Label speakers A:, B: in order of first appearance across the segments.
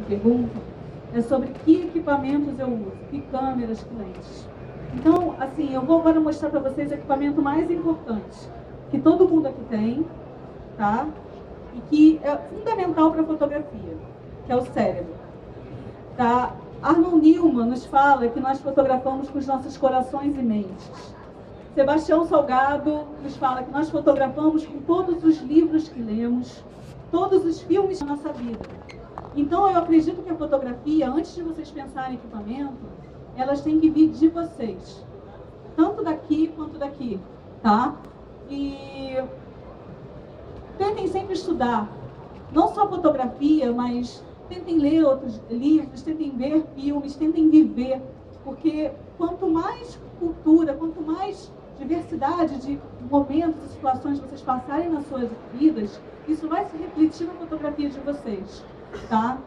A: perguntam é sobre que equipamentos eu uso, que câmeras, que lentes. Então, assim, eu vou agora mostrar para vocês o equipamento mais importante, que todo mundo aqui tem, tá? E que é fundamental para a fotografia, que é o cérebro. Tá? Arnold Newman nos fala que nós fotografamos com os nossos corações e mentes. Sebastião Salgado nos fala que nós fotografamos com todos os livros que lemos, todos os filmes da nossa vida. Então, eu acredito que a fotografia, antes de vocês pensarem em equipamento, elas têm que vir de vocês. Tanto daqui quanto daqui, tá? E tentem sempre estudar, não só fotografia, mas tentem ler outros livros, tentem ver filmes, tentem viver, porque quanto mais cultura, quanto mais diversidade de momentos e situações vocês passarem nas suas vidas, isso vai se refletir na fotografia de vocês, tá?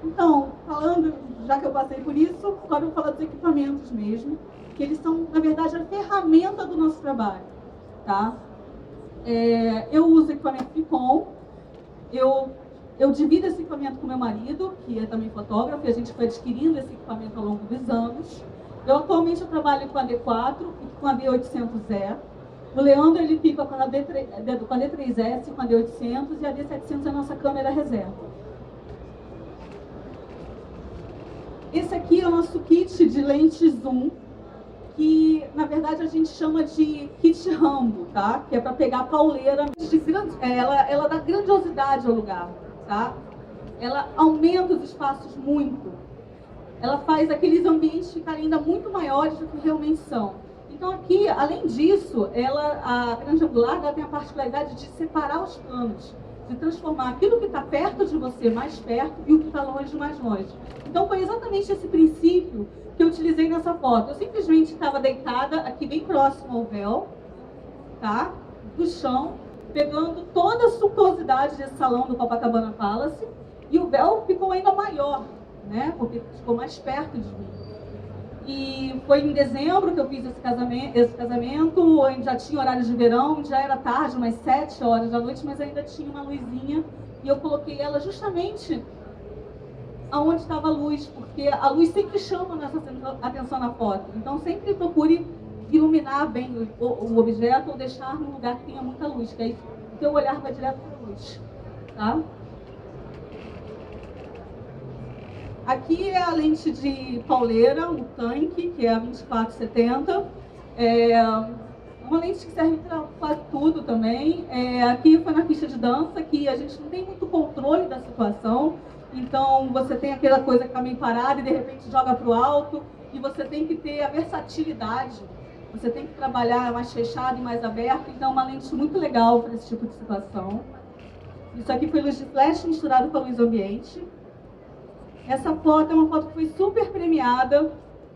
A: Então, falando, já que eu passei por isso, agora eu vou falar dos equipamentos mesmo, que eles são, na verdade, a ferramenta do nosso trabalho, tá? Eu uso equipamento Nikon, eu divido esse equipamento com meu marido, que é também fotógrafo, e a gente foi adquirindo esse equipamento ao longo dos anos. Atualmente eu trabalho com a D4 e com a D800E. O Leandro, ele fica com a D3S, com a D800, e a D700 é a nossa câmera reserva. Esse aqui é o nosso kit de lente zoom, que na verdade a gente chama de kit Rambo, tá? Que é para pegar a pauleira. Ela dá grandiosidade ao lugar, tá? Ela aumenta os espaços muito. Ela faz aqueles ambientes ficarem ainda muito maiores do que realmente são. Então aqui, além disso, a grande angular, ela tem a particularidade de separar os planos, de transformar aquilo que está perto de você mais perto e o que está longe mais longe. Então foi exatamente esse princípio que eu utilizei nessa foto. Eu simplesmente estava deitada aqui bem próximo ao véu, tá? Do chão, pegando toda a suntuosidade desse salão do Copacabana Palace, e o véu ficou ainda maior, né? Porque ficou mais perto de mim. E foi em dezembro que eu fiz esse casamento, onde já tinha horário de verão, já era tarde, umas 7 horas da noite, mas ainda tinha uma luzinha, e eu coloquei ela justamente aonde estava a luz, porque a luz sempre chama nossa atenção na foto. Então sempre procure iluminar bem o objeto ou deixar num lugar que tenha muita luz, que aí o teu olhar vai direto para a luz, tá? Aqui é a lente de pauleira, um tanque, que é a 2470. É uma lente que serve para quase tudo também. Aqui foi na pista de dança, que a gente não tem muito controle da situação. Então, você tem aquela coisa que está meio parada e de repente joga para o alto. E você tem que ter a versatilidade. Você tem que trabalhar mais fechado e mais aberto. Então, é uma lente muito legal para esse tipo de situação. Isso aqui foi luz de flash misturado com a luz ambiente. Essa foto é uma foto que foi super premiada,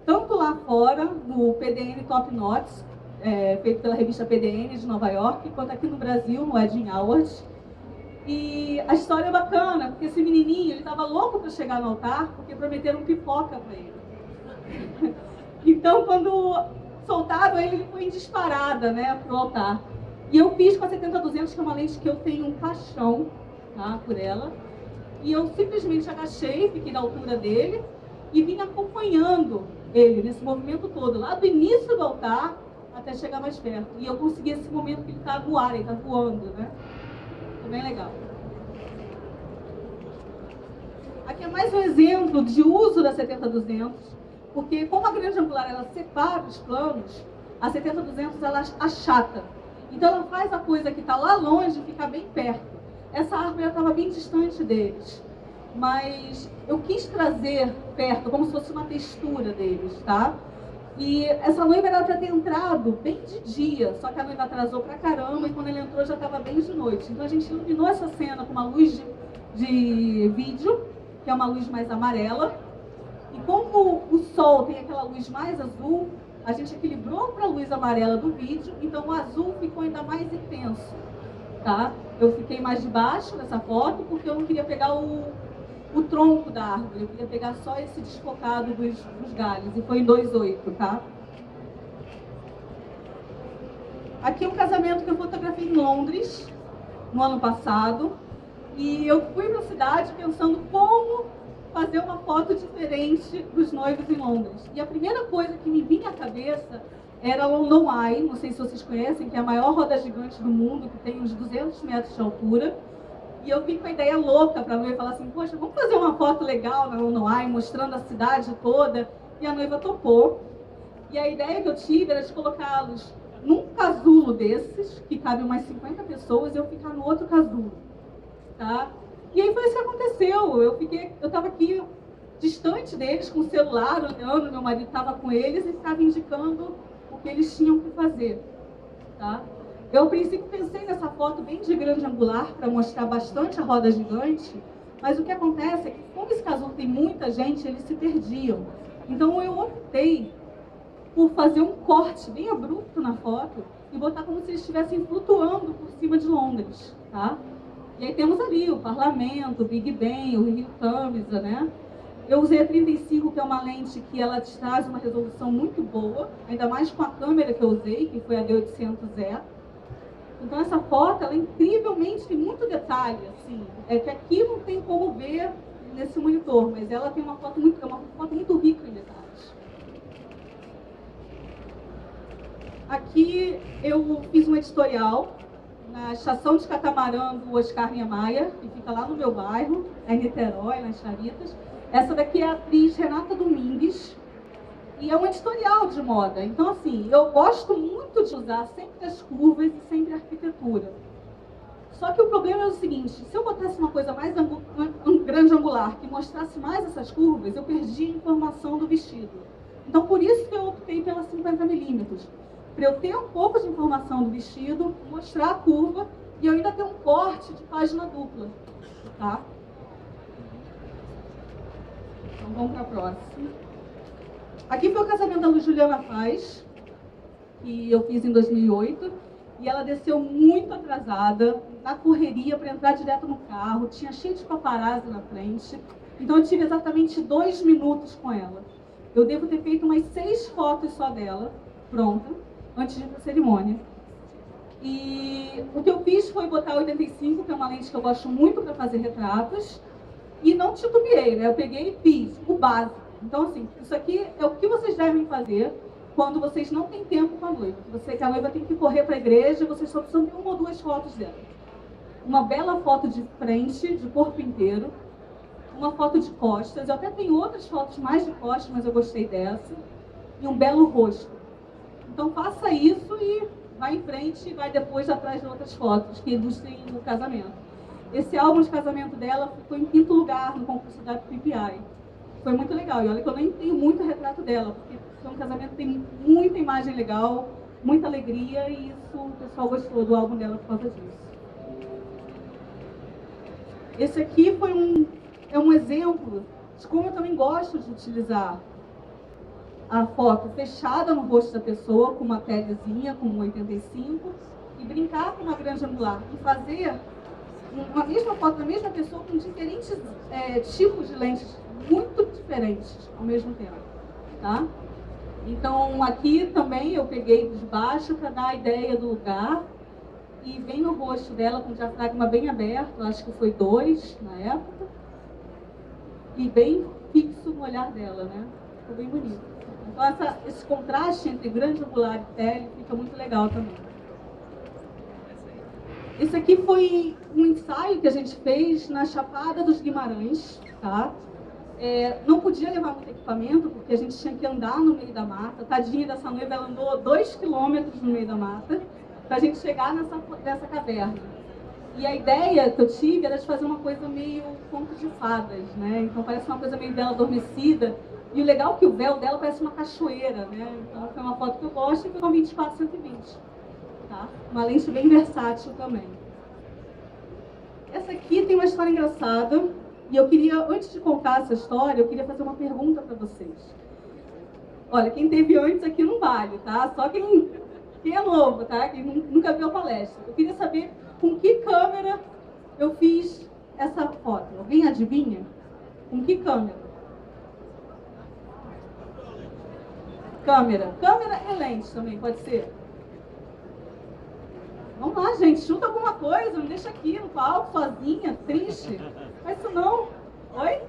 A: tanto lá fora, no PDN Top Notes, feito pela revista PDN de Nova York, quanto aqui no Brasil, no Edging Awards. E a história é bacana, porque esse menininho, ele estava louco para chegar no altar, porque prometeram pipoca para ele. Então, quando soltaram ele foi em disparada, né, para o altar. E eu fiz com a 70-200, que é uma lente que eu tenho um paixão, tá, por ela. E eu simplesmente agachei, fiquei na altura dele e vim acompanhando ele nesse movimento todo, lá do início do altar até chegar mais perto. E eu consegui esse momento que ele está no ar, ele está voando, né? Foi bem legal. Aqui é mais um exemplo de uso da 70-200, porque como a grande angular ela separa os planos, a 70-200 ela achata. Então ela faz a coisa que está lá longe ficar bem perto. Essa árvore estava bem distante deles, mas eu quis trazer perto, como se fosse uma textura deles, tá? E essa noiva era para ter entrado bem de dia, só que a noiva atrasou pra caramba e quando ele entrou já estava bem de noite. Então a gente iluminou essa cena com uma luz de vídeo, que é uma luz mais amarela, e como o sol tem aquela luz mais azul, a gente equilibrou para a luz amarela do vídeo, então o azul ficou ainda mais intenso. Tá? Eu fiquei mais de baixo nessa foto porque eu não queria pegar o tronco da árvore, eu queria pegar só esse desfocado dos galhos, e foi em 2.8, tá? Aqui é um casamento que eu fotografei em Londres, no ano passado, e eu fui para a cidade pensando como fazer uma foto diferente dos noivos em Londres. E a primeira coisa que me vinha à cabeça era a London Eye, não sei se vocês conhecem, que é a maior roda gigante do mundo, que tem uns 200 metros de altura. E eu vim com a ideia louca para a noiva falar assim, poxa, vamos fazer uma foto legal na London Eye, mostrando a cidade toda. E a noiva topou. E a ideia que eu tive era de colocá-los num casulo desses, que cabe umas 50 pessoas, e eu ficar no outro casulo. Tá? E aí foi isso que aconteceu. Eu estava aqui distante deles, com o celular, olhando, meu marido estava com eles e ficava indicando o que eles tinham que fazer. Tá? Eu, a princípio, pensei nessa foto bem de grande angular, para mostrar bastante a roda gigante, mas o que acontece é que, como esse casulo tem muita gente, eles se perdiam. Então eu optei por fazer um corte bem abrupto na foto e botar como se eles estivessem flutuando por cima de Londres, tá? E aí temos ali o Parlamento, o Big Ben, o Rio Tamisa, né? Eu usei a 35, que é uma lente que ela traz uma resolução muito boa, ainda mais com a câmera que eu usei, que foi a D800E. Então essa foto, ela é incrivelmente, tem muito detalhe, assim. É que aqui não tem como ver nesse monitor, mas ela tem uma foto muito rica em detalhes. Aqui eu fiz um editorial na estação de catamarã do Oscar Niemeyer, que fica lá no meu bairro, é em Niterói, nas Charitas. Essa daqui é a atriz Renata Domingues, e é um editorial de moda. Então, assim, eu gosto muito de usar sempre as curvas e sempre a arquitetura. Só que o problema é o seguinte, se eu botasse uma coisa mais grande angular, que mostrasse mais essas curvas, eu perdi a informação do vestido. Então, por isso que eu optei pela 50 milímetros. Para eu ter um pouco de informação do vestido, mostrar a curva e eu ainda ter um corte de página dupla, tá? Então vamos para a próxima. Aqui foi o casamento da Juliana Paz, que eu fiz em 2008, e ela desceu muito atrasada, na correria para entrar direto no carro, tinha cheio de paparazzi na frente, então eu tive exatamente 2 minutos com ela. Eu devo ter feito umas 6 fotos só dela, pronta, antes de ir para a cerimônia. E o que eu fiz foi botar 85, que é uma lente que eu gosto muito para fazer retratos, e não titubeei, né? Eu peguei e fiz o básico. Então, assim, isso aqui é o que vocês devem fazer quando vocês não têm tempo com a noiva. Que a noiva tem que correr para a igreja, vocês só precisam ter 1 ou 2 fotos dela. Uma bela foto de frente, de corpo inteiro, uma foto de costas, eu até tenho outras fotos mais de costas, mas eu gostei dessa, e um belo rosto. Então faça isso e vai em frente e vai depois atrás de outras fotos que ilustrem o casamento. Esse álbum de casamento dela ficou em 5º lugar no concurso da PPI. Foi muito legal. E olha que eu nem tenho muito retrato dela, porque foi um casamento que tem muita imagem legal, muita alegria, e isso o pessoal gostou do álbum dela por causa disso. Esse aqui foi um exemplo de como eu também gosto de utilizar a foto fechada no rosto da pessoa, com uma pelezinha, com um 85, e brincar com uma grande angular. E fazer uma mesma foto da mesma pessoa com diferentes tipos de lentes, muito diferentes ao mesmo tempo. Tá? Então, aqui também eu peguei de baixo para dar a ideia do lugar, e bem no rosto dela, com o diafragma bem aberto, acho que foi 2 na época, e bem fixo no olhar dela, né? Ficou bem bonito. Então, esse contraste entre grande angular e pele fica muito legal também. Esse aqui foi um ensaio que a gente fez na Chapada dos Guimarães, tá? Não podia levar muito equipamento, porque a gente tinha que andar no meio da mata. Tadinha dessa noiva, ela andou 2 quilômetros no meio da mata, para a gente chegar nessa caverna. E a ideia que eu tive era de fazer uma coisa meio conto de fadas, né? Então parece uma coisa meio Bela Adormecida. E o legal é que o véu dela parece uma cachoeira, né? Então foi uma foto que eu gosto e foi com 24-120. Tá? Uma lente bem versátil também. Essa aqui tem uma história engraçada. E eu queria, antes de contar essa história, eu queria fazer uma pergunta para vocês. Olha, quem teve antes aqui não vale, tá? Só quem é novo, tá? Quem nunca viu a palestra. Eu queria saber com que câmera eu fiz essa foto. Alguém adivinha? Com que câmera? Câmera e lente também, pode ser? Vamos lá, gente, chuta alguma coisa, me deixa aqui no palco, sozinha, triste. Faz isso não. Oi?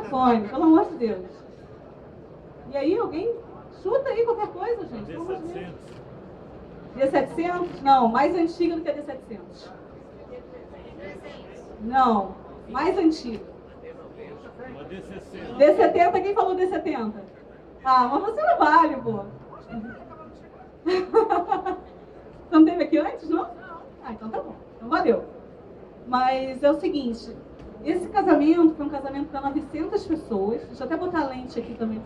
A: microfone, pelo amor de Deus. E aí, alguém chuta aí qualquer coisa, gente. D700. D700? Não, mais antiga do que a D700. Não, mais antiga. D70, quem falou D70? Ah, mas você não vale, pô. Você não teve aqui antes, não? Ah, então tá bom. Então valeu. Mas é o seguinte, esse casamento foi um casamento para 900 pessoas. Deixa eu até botar a lente aqui também.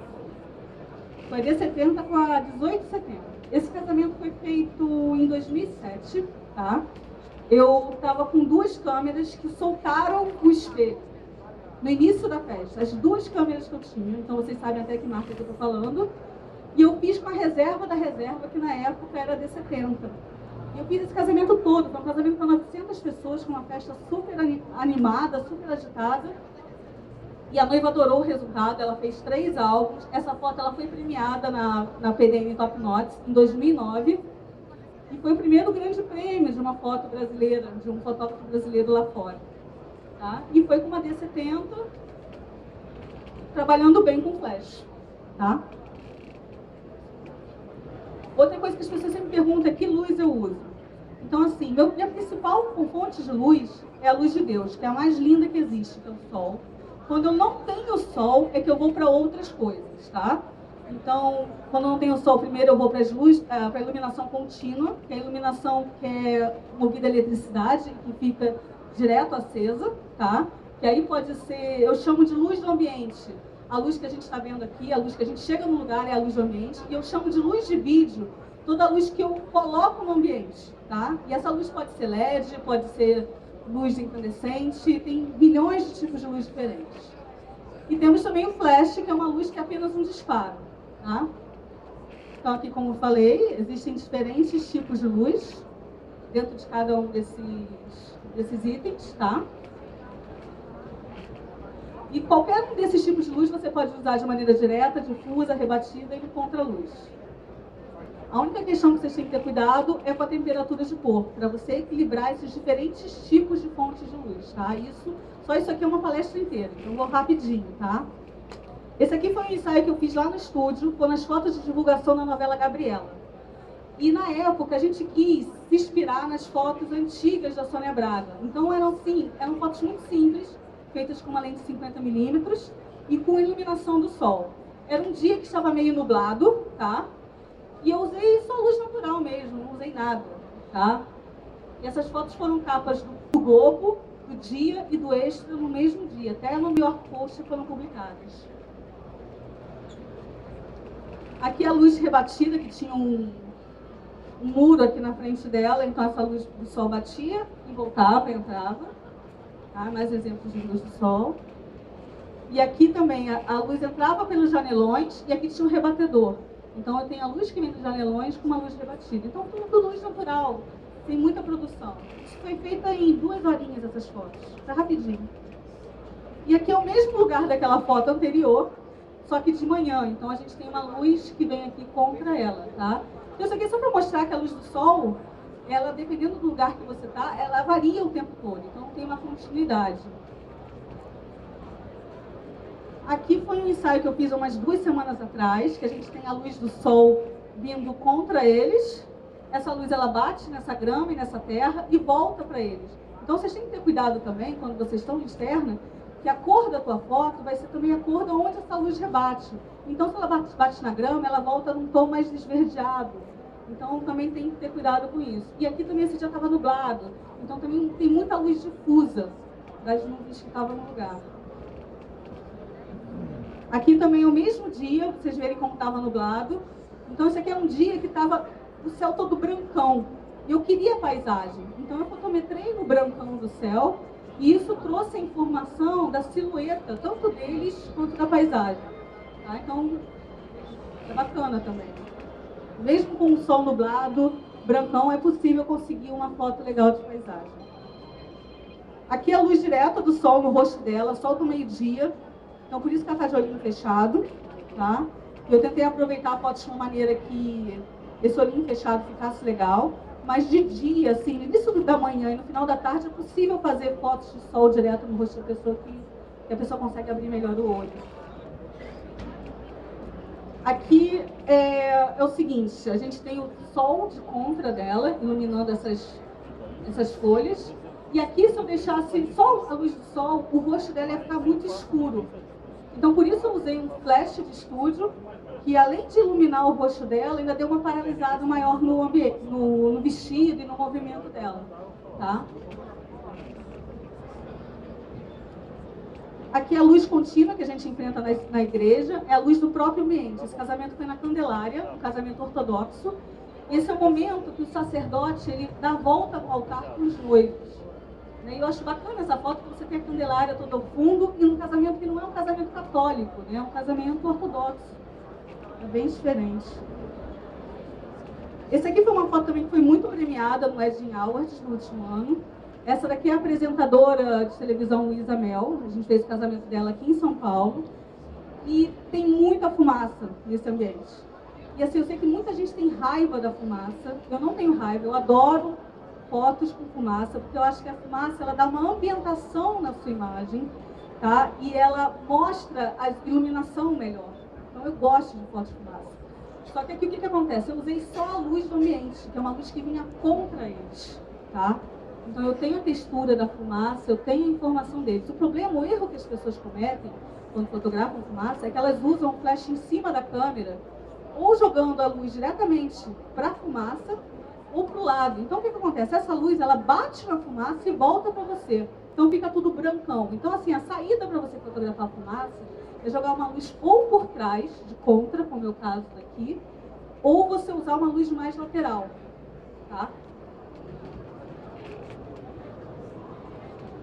A: Foi D70 com a 1870. Esse casamento foi feito em 2007, tá? Eu estava com 2 câmeras que soltaram o espelho no início da festa. As 2 câmeras que eu tinha, então vocês sabem até que marca que eu estou falando. E eu fiz com a reserva da reserva, que na época era D70. E eu fiz esse casamento todo, foi um casamento para 900 pessoas, com uma festa super animada, super agitada. E a noiva adorou o resultado, ela fez 3 álbuns. Essa foto ela foi premiada na PDN Top Notes em 2009. E foi o primeiro grande prêmio de uma foto brasileira, de um fotógrafo brasileiro lá fora. Tá? E foi com uma D70, trabalhando bem com flash. Tá? Outra coisa que as pessoas sempre perguntam é que luz eu uso. Então, assim, minha principal fonte de luz é a luz de Deus, que é a mais linda que existe, que é o sol. Quando eu não tenho sol, é que eu vou para outras coisas, tá? Então, quando eu não tenho sol, primeiro eu vou para a iluminação contínua, que é a iluminação que é movida a eletricidade, que fica direto acesa, tá? Que aí pode ser, eu chamo de luz do ambiente. A luz que a gente está vendo aqui, a luz que a gente chega no lugar é a luz do ambiente. E eu chamo de luz de vídeo toda a luz que eu coloco no ambiente, tá? E essa luz pode ser LED, pode ser luz incandescente, tem bilhões de tipos de luz diferentes. E temos também o flash, que é uma luz que é apenas um disparo, tá? Então aqui, como eu falei, existem diferentes tipos de luz dentro de cada um desses itens, tá? E qualquer um desses tipos de luz você pode usar de maneira direta, difusa, rebatida e no contraluz. A única questão que vocês têm que ter cuidado é com a temperatura de corpo, para você equilibrar esses diferentes tipos de fontes de luz, tá? Só isso aqui é uma palestra inteira, então eu vou rapidinho, tá? Esse aqui foi um ensaio que eu fiz lá no estúdio, foi nas fotos de divulgação da novela Gabriela. E na época a gente quis se inspirar nas fotos antigas da Sônia Braga. Então eram fotos muito simples, feitas com uma lente de 50mm e com iluminação do sol. Era um dia que estava meio nublado, tá? E eu usei só luz natural mesmo, não usei nada, tá? E essas fotos foram capas do Globo, do Dia e do Extra no mesmo dia. Até no New York Post foram publicadas. Aqui a luz rebatida, que tinha um muro aqui na frente dela, então essa luz do sol batia e voltava, entrava. Tá? Mais exemplos de luz do sol. E aqui também a luz entrava pelos janelões e aqui tinha um rebatedor. Então eu tenho a luz que vem dos janelões com uma luz rebatida. Então tudo luz natural, tem muita produção. Isso foi feita em 2 horinhas essas fotos, tá rapidinho. E aqui é o mesmo lugar daquela foto anterior, só que de manhã. Então a gente tem uma luz que vem aqui contra ela, tá? Então isso aqui é só para mostrar que a luz do sol, ela, dependendo do lugar que você está, ela varia o tempo todo, então tem uma continuidade. Aqui foi um ensaio que eu fiz umas 2 semanas atrás, que a gente tem a luz do sol vindo contra eles. Essa luz ela bate nessa grama e nessa terra e volta para eles. Então vocês têm que ter cuidado também, quando vocês estão externa, que a cor da tua foto vai ser também a cor de onde essa luz rebate. Então se ela bate na grama, ela volta num tom mais esverdeado. Então também tem que ter cuidado com isso. E aqui também esse dia estava nublado, então também tem muita luz difusa das nuvens que estavam no lugar. Aqui também é o mesmo dia, pra vocês verem como estava nublado. Então esse aqui é um dia que estava o céu todo brancão. E eu queria paisagem, então eu fotometrei no brancão do céu e isso trouxe a informação da silhueta, tanto deles quanto da paisagem. Tá? Então é bacana também. Mesmo com o sol nublado, brancão, é possível conseguir uma foto legal de paisagem. Aqui é a luz direta do sol no rosto dela, sol do meio-dia. Então, por isso que ela está de olhinho fechado, tá? Eu tentei aproveitar a foto de uma maneira que esse olhinho fechado ficasse legal. Mas de dia, assim, no início da manhã e no final da tarde, é possível fazer fotos de sol direto no rosto da pessoa que que a pessoa consegue abrir melhor o olho. Aqui é o seguinte, a gente tem o sol de contra dela, iluminando essas folhas. E aqui, se eu deixasse só a luz do sol, o rosto dela ia ficar muito escuro. Então, por isso eu usei um flash de estúdio, que além de iluminar o rosto dela, ainda deu uma paralisada maior no vestido e no movimento dela. Tá? Aqui é a luz contínua que a gente enfrenta na igreja, é a luz do próprio ambiente. Esse casamento foi na Candelária, um casamento ortodoxo. Esse é o momento que o sacerdote ele dá a volta ao altar para os noivos. E eu acho bacana essa foto, porque você tem a Candelária todo ao fundo, e num casamento que não é um casamento católico, né? É um casamento ortodoxo. É bem diferente. Esse aqui foi uma foto também que foi muito premiada no Edging Awards no último ano. Essa daqui é a apresentadora de televisão Luísa Mel. A gente fez o casamento dela aqui em São Paulo. E tem muita fumaça nesse ambiente. E assim, eu sei que muita gente tem raiva da fumaça. Eu não tenho raiva, eu adoro fotos com fumaça, porque eu acho que a fumaça ela dá uma ambientação na sua imagem, tá? E ela mostra a iluminação melhor. Então eu gosto de fotos de fumaça. Só que aqui o que acontece? Eu usei só a luz do ambiente, que é uma luz que vinha contra eles, tá? Então eu tenho a textura da fumaça, eu tenho a informação deles. O problema, o erro que as pessoas cometem quando fotografam fumaça é que elas usam o flash em cima da câmera, ou jogando a luz diretamente para a fumaça, ou para o lado. Então o que acontece? Essa luz ela bate na fumaça e volta para você. Então fica tudo brancão. Então assim, a saída para você fotografar a fumaça é jogar uma luz ou por trás, de contra, como é o caso daqui, ou você usar uma luz mais lateral. Tá?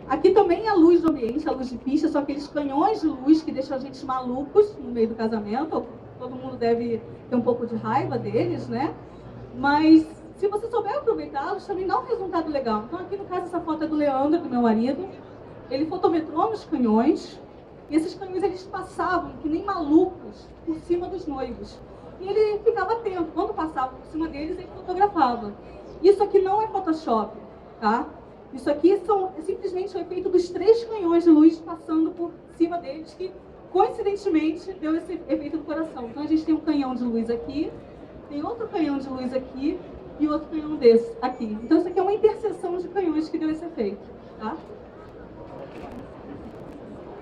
A: Aqui também é a luz do ambiente, a luz de pista, são aqueles canhões de luz que deixam a gente malucos no meio do casamento. Todo mundo deve ter um pouco de raiva deles, né? Mas se você souber aproveitá-los, também dá um resultado legal. Então aqui no caso essa foto é do Leandro, do meu marido. Ele fotometrou nos canhões. E esses canhões eles passavam que nem malucos por cima dos noivos. E ele ficava atento. Quando passava por cima deles, ele fotografava. Isso aqui não é Photoshop, tá? Isso aqui é simplesmente o efeito dos 3 canhões de luz passando por cima deles, que coincidentemente deu esse efeito do coração. Então a gente tem um canhão de luz aqui, tem outro canhão de luz aqui e outro canhão desse aqui. Então isso aqui é uma interseção de canhões que deu esse efeito, tá?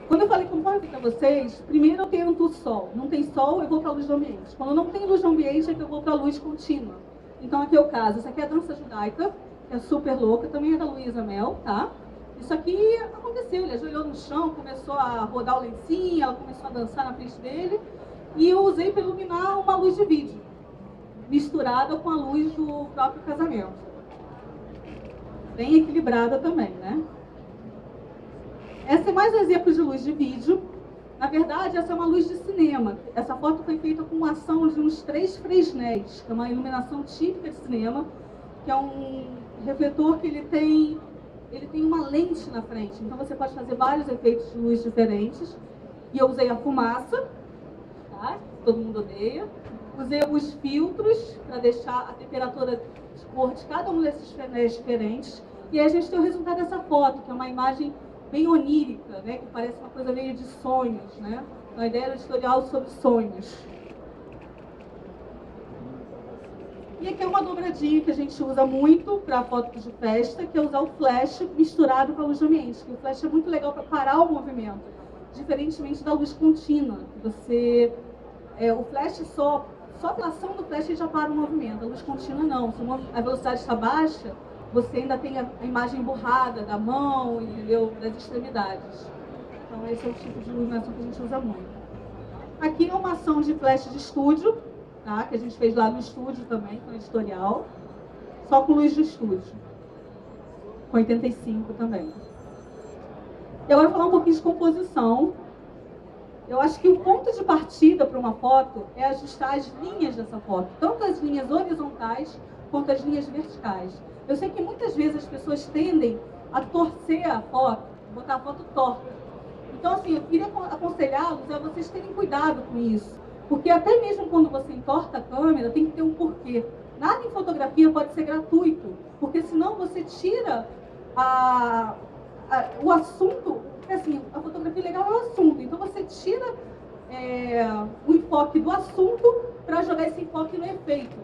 A: Quando eu falei conforme para vocês, primeiro eu tento o sol. Não tem sol, eu vou para a luz do ambiente. Quando não tem luz do ambiente, é que eu vou para a luz contínua. Então aqui é o caso. Essa aqui é a dança judaica, que é super louca, também é da Luísa Mel, tá? Isso aqui aconteceu, ele ajoelhou no chão, começou a rodar o lencinho, ela começou a dançar na frente dele. E eu usei para iluminar uma luz de vídeo, misturada com a luz do próprio casamento. Bem equilibrada também, né? Essa é mais um exemplo de luz de vídeo. Na verdade, essa é uma luz de cinema. Essa foto foi feita com uma ação de uns 3 Fresnels, que é uma iluminação típica de cinema, que é um refletor que ele tem uma lente na frente. Então você pode fazer vários efeitos de luz diferentes. E eu usei a fumaça, tá? Todo mundo odeia. Usei alguns filtros para deixar a temperatura de cor de cada um desses Fresnels diferentes. E aí a gente tem o resultado dessa foto, que é uma imagem bem onírica, né? Que parece uma coisa meio de sonhos, né? Uma ideia editorial sobre sonhos. E aqui é uma dobradinha que a gente usa muito para fotos de festa, que é usar o flash misturado com a luz do ambiente. Que o flash é muito legal para parar o movimento, diferentemente da luz contínua. O flash só pela ação do flash já para o movimento. A luz contínua não. Se a velocidade está baixa, você ainda tem a imagem borrada da mão, entendeu? Das extremidades. Então esse é o tipo de iluminação que a gente usa muito. Aqui é uma ação de flash de estúdio, tá? Que a gente fez lá no estúdio também, com editorial. Só com luz de estúdio. Com 85 também. E agora falar um pouquinho de composição. Eu acho que o ponto de partida para uma foto é ajustar as linhas dessa foto. Tanto as linhas horizontais quanto as linhas verticais. Eu sei que muitas vezes as pessoas tendem a torcer a foto, botar a foto torta. Então, assim, eu queria aconselhá-los a vocês terem cuidado com isso. Porque até mesmo quando você entorta a câmera, tem que ter um porquê. Nada em fotografia pode ser gratuito, porque senão você tira o assunto. Porque, assim, a fotografia fotografia legal é o assunto. Então você tira o enfoque do assunto para jogar esse enfoque no efeito.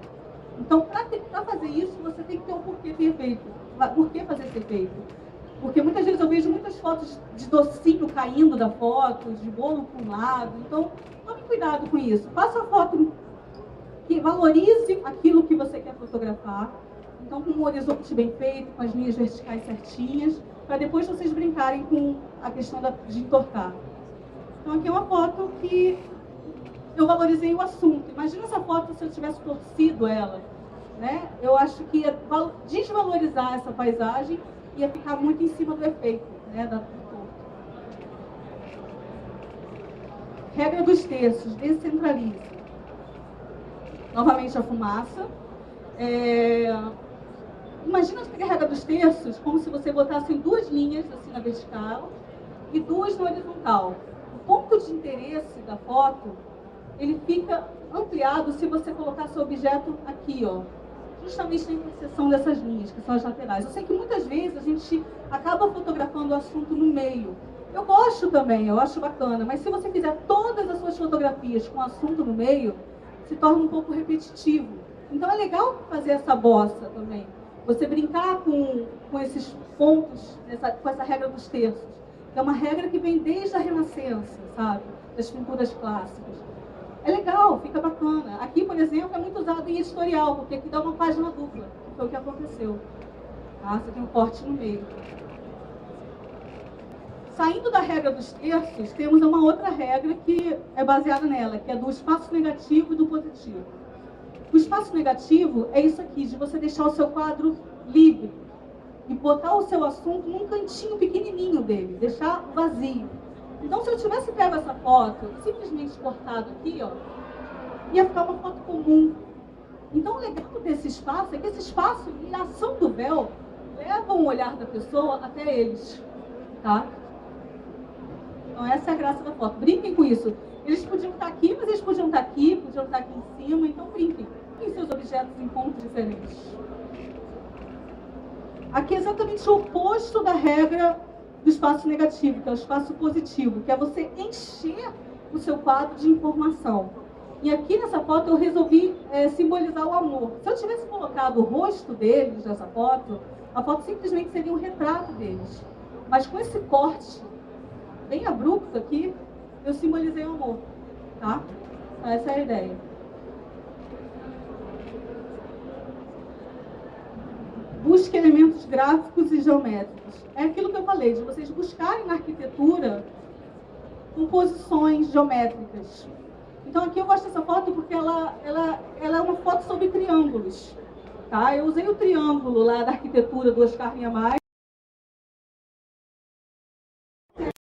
A: Então, para fazer isso, você tem que ter um porquê de efeito. Por que fazer esse efeito? Porque muitas vezes eu vejo muitas fotos de docinho caindo da foto, de bolo para um lado. Então, tome cuidado com isso. Faça a foto que valorize aquilo que você quer fotografar. Então, com um horizonte bem feito, com as linhas verticais certinhas, para depois vocês brincarem com a questão de entortar. Então, aqui é uma foto que eu valorizei o assunto. Imagina essa foto se eu tivesse torcido ela, né? Eu acho que ia desvalorizar essa paisagem e ia ficar muito em cima do efeito, né, do torto. Regra dos terços, descentralize. Novamente a fumaça. Imagina a regra dos terços como se você botasse duas linhas assim na vertical e duas na horizontal. O ponto de interesse da foto, ele fica ampliado se você colocar seu objeto aqui, ó, justamente na interseção dessas linhas, que são as laterais. Eu sei que muitas vezes a gente acaba fotografando o assunto no meio. Eu gosto também, eu acho bacana, mas se você fizer todas as suas fotografias com o assunto no meio, se torna um pouco repetitivo. Então é legal fazer essa bossa também. Você brincar com esses pontos, com essa regra dos terços. É uma regra que vem desde a Renascença, sabe? Das pinturas clássicas. É legal, fica bacana. Aqui, por exemplo, é muito usado em editorial, porque aqui dá uma página dupla, que foi o que aconteceu. Tá? Você tem um corte no meio. Saindo da regra dos terços, temos uma outra regra que é baseada nela, que é do espaço negativo e do positivo. O espaço negativo é isso aqui, de você deixar o seu quadro livre e botar o seu assunto num cantinho pequenininho dele, deixar vazio. Então, se eu tivesse pego essa foto e simplesmente cortado aqui, ó, ia ficar uma foto comum. Então, o legal desse espaço é que esse espaço e a ação do véu levam o olhar da pessoa até eles, tá? Então, essa é a graça da foto. Brinquem com isso. Eles podiam estar aqui, mas eles podiam estar aqui, podiam estar aqui em cima. Então, brinquem. Brinquem seus objetos em pontos diferentes. Aqui é exatamente o oposto da regra do espaço negativo, que é o espaço positivo, que é você encher o seu quadro de informação. E aqui nessa foto eu resolvi simbolizar o amor. Se eu tivesse colocado o rosto deles nessa foto, a foto simplesmente seria um retrato deles. Mas com esse corte bem abrupto aqui, eu simbolizei o amor, tá? Então, essa é a ideia. Busque elementos gráficos e geométricos. É aquilo que eu falei, de vocês buscarem na arquitetura composições geométricas. Então aqui eu gosto dessa foto porque ela é uma foto sobre triângulos. Tá? Eu usei o triângulo lá da arquitetura do Oscar Niemeyer.